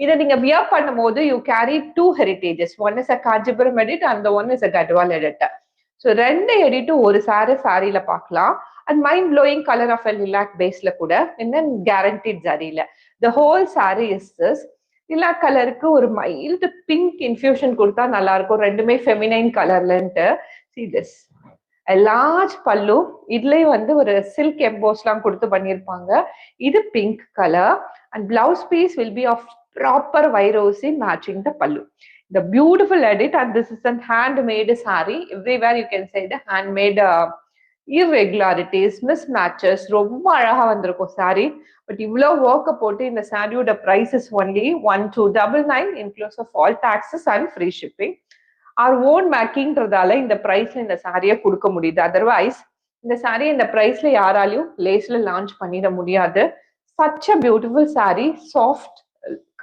இதை நீங்க வியர் பண்ணும்போது you carry 2 heritages. One is a Kanchipuram edit and one is a Gadwal edit. So ரெண்டு எடிட்டும் ஒரு சாரியில பார்க்கலாம். And mind blowing colour of a lilac பேஸ்ல கூட, என்ன கேரண்டிட் ஜரியில. The whole sari is this. Lilac கலருக்கு ஒரு மைல்டு பிங்க் இன்ஃபியூஷன் கொடுத்தா நல்லா இருக்கும், ரெண்டுமே ஃபெமினைன் கலர்லன்ட்டு. See this. A large பல்லு, இதுலயே வந்து ஒரு சில்க் எம்போஸ்லாம் கொடுத்து பண்ணியிருப்பாங்க. இது pink colour and blouse piece will be of proper வைரோசி matching the pallu. The beautiful edit, and this is a handmade saree. Everywhere you can say the handmade irregularities, mismatches. ரொம்ப அழகா வந்திருக்கும் saree. பட் இவ்வளோ ஒர்க்கை போட்டு இந்த சாரியோட price is only 1299 inclusive all taxes and free shipping. our own மேக்கிங்கிறதால இந்த பிரைஸ்ல இந்த சாரியை கொடுக்க முடியுது. அதர்வைஸ் இந்த சாரி இந்த பிரைஸ்ல யாராலையும் லேஸ்ல லான்ச் பண்ணிட முடியாது. such a beautiful saree, soft